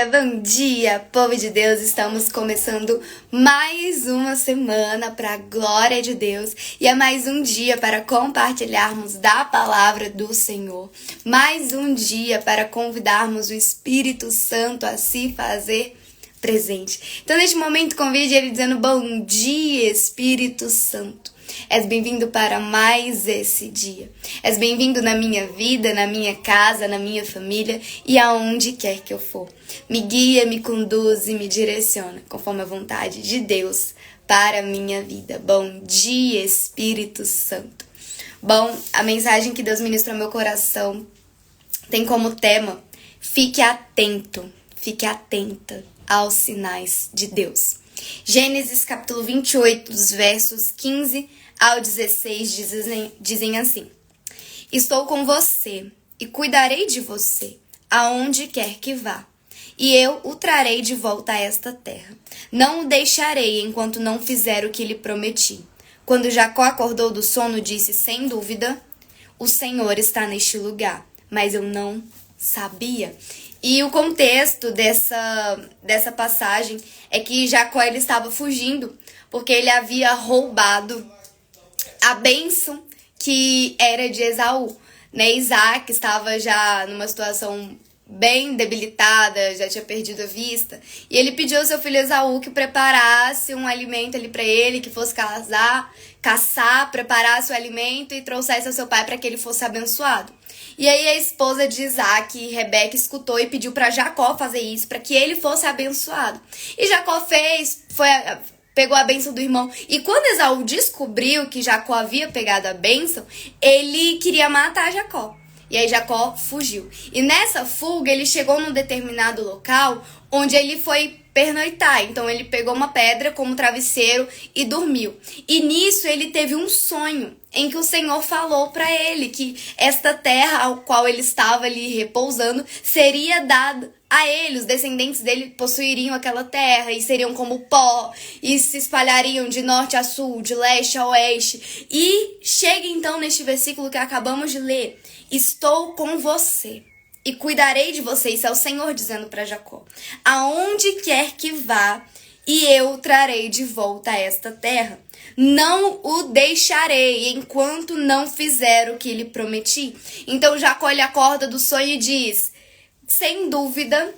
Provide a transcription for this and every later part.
Bom dia, povo de Deus! Estamos começando mais uma semana para a glória de Deus e é mais um dia para compartilharmos da palavra do Senhor, mais um dia para convidarmos o Espírito Santo a se fazer presente. Então, neste momento, convide ele dizendo: bom dia, Espírito Santo. És bem-vindo para mais esse dia. És bem-vindo na minha vida, na minha casa, na minha família e aonde quer que eu for. Me guia, me conduz e me direciona conforme a vontade de Deus para a minha vida. Bom dia, Espírito Santo. Bom, a mensagem que Deus ministrou ao meu coração tem como tema: fique atento, fique atenta aos sinais de Deus. Gênesis capítulo 28, dos versos 15 ao 16 dizem assim: estou com você e cuidarei de você aonde quer que vá, e eu o trarei de volta a esta terra. Não o deixarei enquanto não fizer o que lhe prometi. Quando Jacó acordou do sono, disse: sem dúvida, o Senhor está neste lugar, mas eu não sabia. E o contexto dessa passagem é que Jacó ele estava fugindo porque ele havia roubado a bênção que era de Esaú, né? Isaac estava já numa situação bem debilitada, já tinha perdido a vista, e ele pediu ao seu filho Esaú que preparasse um alimento ali para ele, que fosse caçar, preparasse o alimento e trouxesse ao seu pai para que ele fosse abençoado. E aí a esposa de Isaac, Rebeca, escutou e pediu para Jacó fazer isso, para que ele fosse abençoado. E Jacó pegou a bênção do irmão. E quando Esaú descobriu que Jacó havia pegado a bênção, ele queria matar Jacó. E aí Jacó fugiu. E nessa fuga ele chegou num determinado local onde ele foi pernoitar. Então ele pegou uma pedra como travesseiro e dormiu. E nisso ele teve um sonho em que o Senhor falou para ele que esta terra ao qual ele estava ali repousando seria dada a ele. Os descendentes dele possuiriam aquela terra e seriam como pó e se espalhariam de norte a sul, de leste a oeste. E chega então neste versículo que acabamos de ler: estou com você e cuidarei de você. Isso é o Senhor dizendo para Jacó: aonde quer que vá, e eu o trarei de volta a esta terra. Não o deixarei enquanto não fizer o que lhe prometi. Então Jacó ele acorda do sonho e diz: sem dúvida,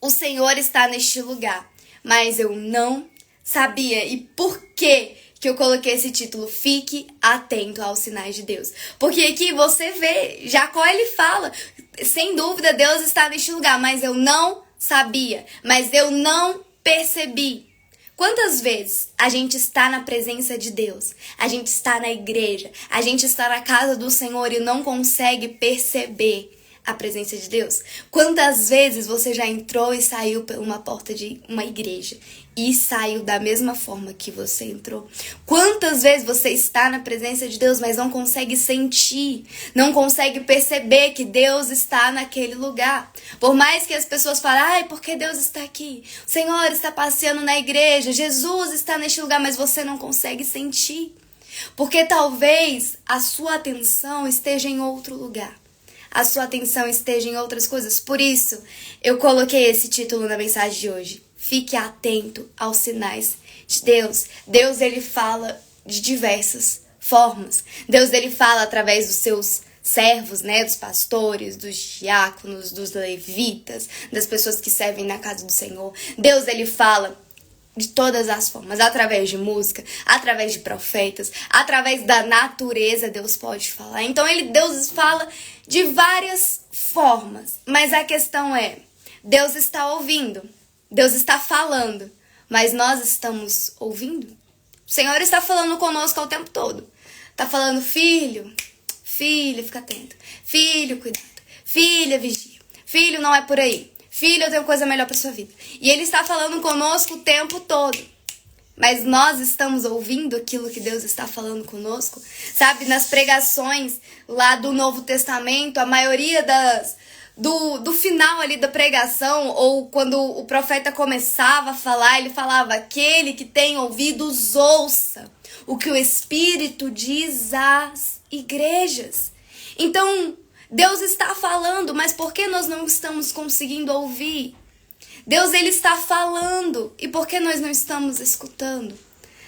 o Senhor está neste lugar, mas eu não sabia. E por quê que eu coloquei esse título? Fique atento aos sinais de Deus. Porque aqui você vê, Jacó ele fala: sem dúvida Deus está neste lugar, mas eu não sabia, mas eu não percebi. Quantas vezes a gente está na presença de Deus, a gente está na igreja, a gente está na casa do Senhor e não consegue perceber a presença de Deus? Quantas vezes você já entrou e saiu por uma porta de uma igreja e saiu da mesma forma que você entrou? Quantas vezes você está na presença de Deus, mas não consegue sentir, não consegue perceber que Deus está naquele lugar? Por mais que as pessoas falem: ai, porque Deus está aqui, o Senhor está passeando na igreja, Jesus está neste lugar, mas você não consegue sentir, porque talvez a sua atenção esteja em outro lugar. A sua atenção esteja em outras coisas. Por isso, eu coloquei esse título na mensagem de hoje: fique atento aos sinais de Deus. Deus, ele fala de diversas formas. Deus, ele fala através dos seus servos, né? Dos pastores, dos diáconos, dos levitas, das pessoas que servem na casa do Senhor. Deus, ele fala de todas as formas, através de música, através de profetas, através da natureza. Deus pode falar. Então Deus fala de várias formas, mas a questão é: Deus está ouvindo, Deus está falando, mas nós estamos ouvindo? O Senhor está falando conosco ao tempo todo. Está falando: filho, filha, fica atento, filho, cuidado, filha, vigia, filho, não é por aí, filho, eu tenho coisa melhor para sua vida. E ele está falando conosco o tempo todo. Mas nós estamos ouvindo aquilo que Deus está falando conosco? Sabe, nas pregações lá do Novo Testamento, a maioria do final ali da pregação, ou quando o profeta começava a falar, ele falava: aquele que tem ouvidos, ouça o que o Espírito diz às igrejas. Então, Deus está falando, mas por que nós não estamos conseguindo ouvir? Deus, ele está falando. E por que nós não estamos escutando?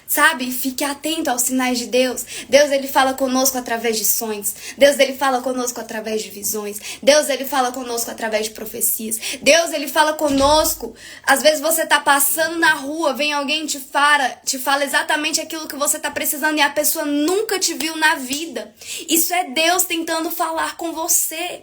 Sabe? Fique atento aos sinais de Deus. Deus, ele fala conosco através de sonhos. Deus, ele fala conosco através de visões. Deus, ele fala conosco através de profecias. Deus, ele fala conosco. Às vezes você tá passando na rua, vem alguém e te fala exatamente aquilo que você tá precisando e a pessoa nunca te viu na vida. Isso é Deus tentando falar com você.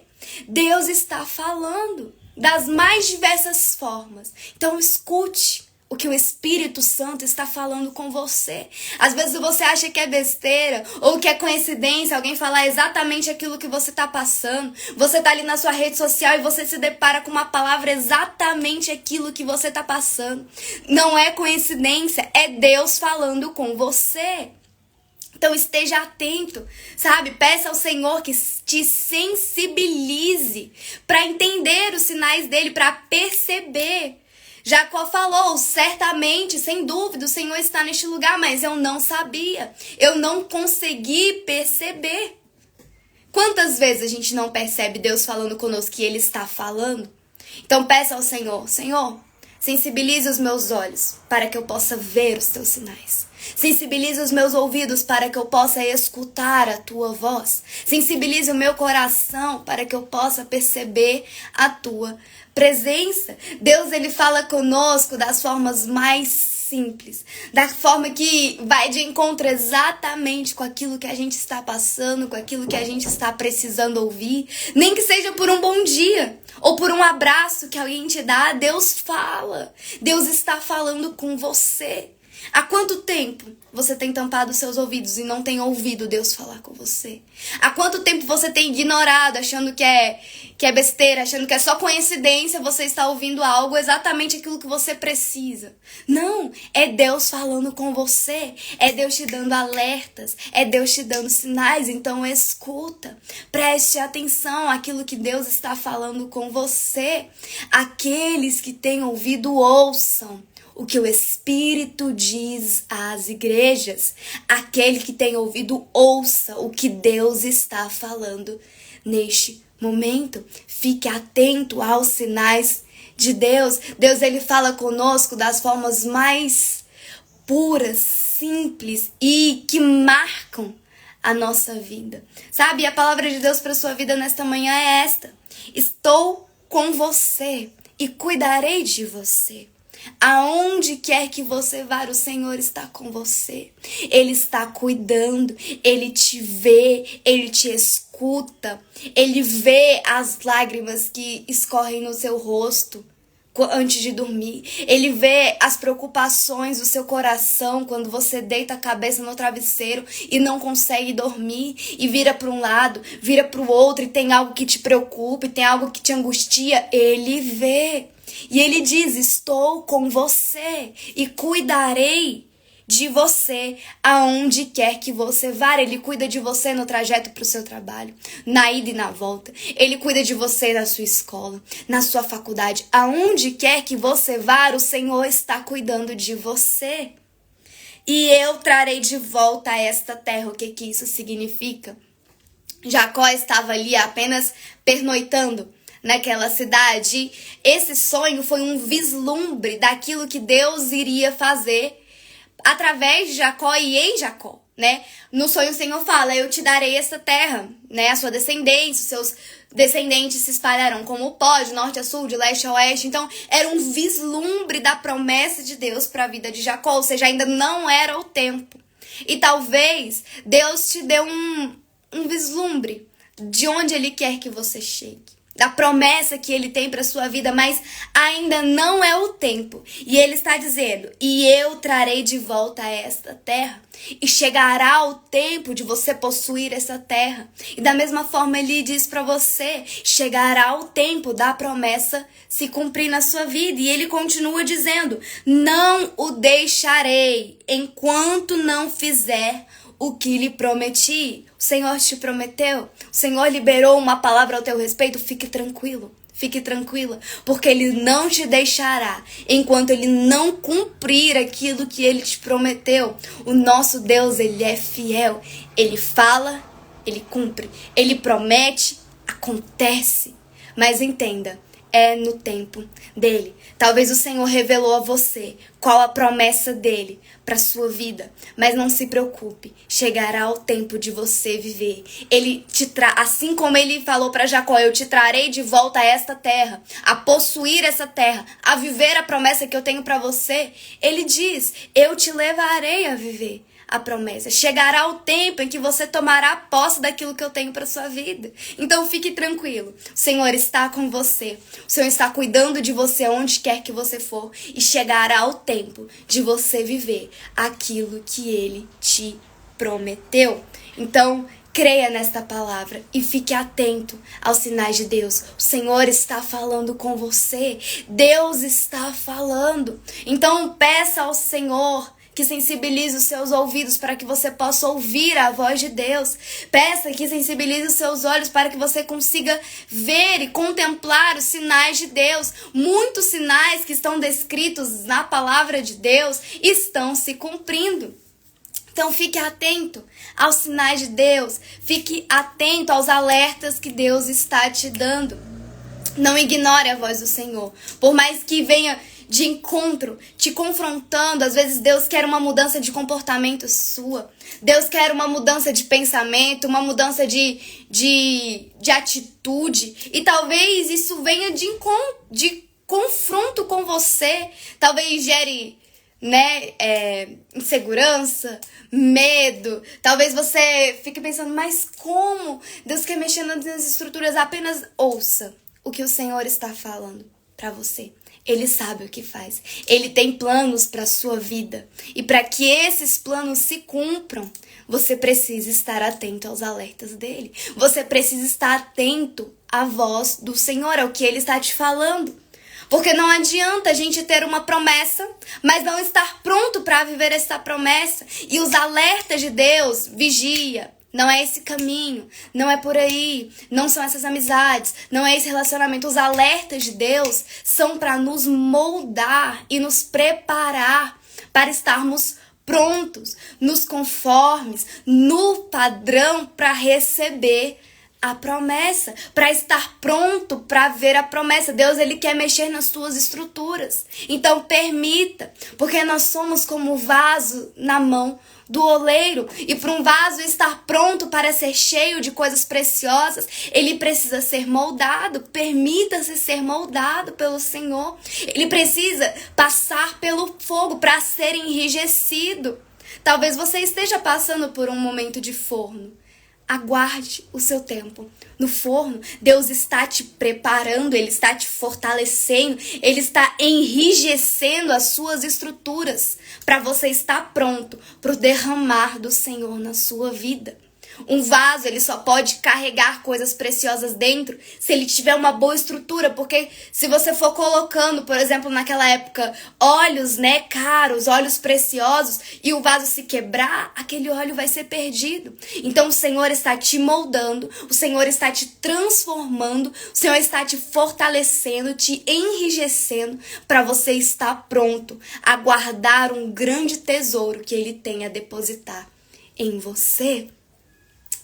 Deus está falando das mais diversas formas. Então escute o que o Espírito Santo está falando com você. Às vezes você acha que é besteira ou que é coincidência alguém falar exatamente aquilo que você está passando. Você está ali na sua rede social e você se depara com uma palavra exatamente aquilo que você está passando. Não é coincidência, é Deus falando com você. Então esteja atento, sabe? Peça ao Senhor que te sensibilize para entender os sinais dele, para perceber. Jacó falou, certamente, sem dúvida, o Senhor está neste lugar, mas eu não sabia. Eu não consegui perceber. Quantas vezes a gente não percebe Deus falando conosco que Ele está falando? Então peça ao Senhor, Senhor, sensibilize os meus olhos para que eu possa ver os teus sinais. Sensibilize os meus ouvidos para que eu possa escutar a tua voz. Sensibilize o meu coração para que eu possa perceber a tua presença. Deus, ele fala conosco das formas mais simples, da forma que vai de encontro exatamente com aquilo que a gente está passando, com aquilo que a gente está precisando ouvir, nem que seja por um bom dia ou por um abraço que alguém te dá. Deus fala, Deus está falando com você. Há quanto tempo você tem tampado os seus ouvidos e não tem ouvido Deus falar com você? Há quanto tempo você tem ignorado, achando que é besteira, achando que é só coincidência você está ouvindo algo, exatamente aquilo que você precisa? Não, é Deus falando com você, é Deus te dando alertas, é Deus te dando sinais. Então escuta, preste atenção àquilo que Deus está falando com você. Aqueles que têm ouvido, ouçam o que o Espírito diz às igrejas. Aquele que tem ouvido, ouça o que Deus está falando neste momento. Fique atento aos sinais de Deus. Deus, ele fala conosco das formas mais puras, simples e que marcam a nossa vida. Sabe, a palavra de Deus para sua vida nesta manhã é esta: estou com você e cuidarei de você. Aonde quer que você vá, o Senhor está com você. Ele está cuidando, Ele te vê, Ele te escuta. Ele vê as lágrimas que escorrem no seu rosto antes de dormir. Ele vê as preocupações do seu coração quando você deita a cabeça no travesseiro e não consegue dormir e vira para um lado, vira para o outro e tem algo que te preocupa, e tem algo que te angustia. Ele vê. E ele diz: estou com você e cuidarei de você aonde quer que você vá. Ele cuida de você no trajeto para o seu trabalho, na ida e na volta. Ele cuida de você na sua escola, na sua faculdade. Aonde quer que você vá, o Senhor está cuidando de você. E eu trarei de volta a esta terra. O que isso significa? Jacó estava ali apenas pernoitando naquela cidade. Esse sonho foi um vislumbre daquilo que Deus iria fazer através de Jacó e em Jacó, né? No sonho o Senhor fala: eu te darei essa terra, né? A sua descendência, os seus descendentes se espalharão como o pó, de norte a sul, de leste a oeste. Então era um vislumbre da promessa de Deus para a vida de Jacó, ou seja, ainda não era o tempo. E talvez Deus te dê um vislumbre de onde Ele quer que você chegue, da promessa que Ele tem para sua vida, mas ainda não é o tempo. E Ele está dizendo: e eu trarei de volta esta terra, e chegará o tempo de você possuir essa terra. E da mesma forma Ele diz para você: chegará o tempo da promessa se cumprir na sua vida. E Ele continua dizendo: não o deixarei enquanto não fizer o que lhe prometi. O Senhor te prometeu, o Senhor liberou uma palavra ao teu respeito. Fique tranquilo, fique tranquila, porque Ele não te deixará enquanto Ele não cumprir aquilo que Ele te prometeu. O nosso Deus, Ele é fiel. Ele fala, Ele cumpre. Ele promete, acontece. Mas entenda, é no tempo dele. Talvez o Senhor revelou a você qual a promessa dele para sua vida, mas não se preocupe, chegará o tempo de você viver. Ele assim como ele falou para Jacó, eu te trarei de volta a esta terra, a possuir essa terra, a viver a promessa que eu tenho para você. Ele diz, eu te levarei a viver a promessa. Chegará o tempo em que você tomará posse daquilo que eu tenho para sua vida. Então fique tranquilo. O Senhor está com você. O Senhor está cuidando de você onde quer que você for. E chegará o tempo de você viver aquilo que Ele te prometeu. Então, creia nesta palavra e fique atento aos sinais de Deus. O Senhor está falando com você. Deus está falando. Então, peça ao Senhor que sensibilize os seus ouvidos para que você possa ouvir a voz de Deus. Peça que sensibilize os seus olhos para que você consiga ver e contemplar os sinais de Deus. Muitos sinais que estão descritos na palavra de Deus estão se cumprindo. Então fique atento aos sinais de Deus. Fique atento aos alertas que Deus está te dando. Não ignore a voz do Senhor. Por mais que venha de encontro, te confrontando. Às vezes Deus quer uma mudança de comportamento sua. Deus quer uma mudança de pensamento, uma mudança de atitude. E talvez isso venha de confronto com você. Talvez gere, insegurança, medo. Talvez você fique pensando, mas como? Deus quer mexer nas estruturas. Apenas ouça o que o Senhor está falando para você. Ele sabe o que faz. Ele tem planos para a sua vida. E para que esses planos se cumpram, você precisa estar atento aos alertas dele. Você precisa estar atento à voz do Senhor, ao que ele está te falando. Porque não adianta a gente ter uma promessa, mas não estar pronto para viver essa promessa. E os alertas de Deus, vigia. Não é esse caminho, não é por aí, não são essas amizades, não é esse relacionamento. Os alertas de Deus são para nos moldar e nos preparar para estarmos prontos, nos conformes, no padrão para receber a promessa, para estar pronto para ver a promessa. Deus, ele quer mexer nas suas estruturas. Então permita, porque nós somos como vaso na mão do oleiro, e para um vaso estar pronto para ser cheio de coisas preciosas, ele precisa ser moldado. Permita-se ser moldado pelo Senhor. Ele precisa passar pelo fogo para ser enrijecido. Talvez você esteja passando por um momento de forno. Aguarde o seu tempo. No forno, Deus está te preparando, ele está te fortalecendo, ele está enrijecendo as suas estruturas para você estar pronto para o derramar do Senhor na sua vida. Um vaso, ele só pode carregar coisas preciosas dentro se ele tiver uma boa estrutura, porque se você for colocando, por exemplo, naquela época, óleos, caros, óleos preciosos, e o vaso se quebrar, aquele óleo vai ser perdido. Então o Senhor está te moldando, o Senhor está te transformando, o Senhor está te fortalecendo, te enrijecendo para você estar pronto a guardar um grande tesouro que ele tem a depositar em você.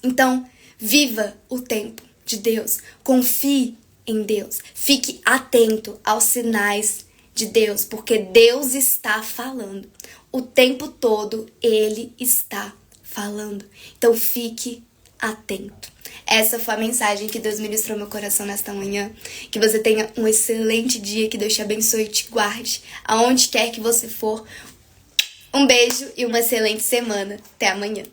Então, viva o tempo de Deus, confie em Deus, fique atento aos sinais de Deus, porque Deus está falando. O tempo todo ele está falando. Então, fique atento. Essa foi a mensagem que Deus ministrou no meu coração nesta manhã. Que você tenha um excelente dia, que Deus te abençoe e te guarde, aonde quer que você for. Um beijo e uma excelente semana. Até amanhã.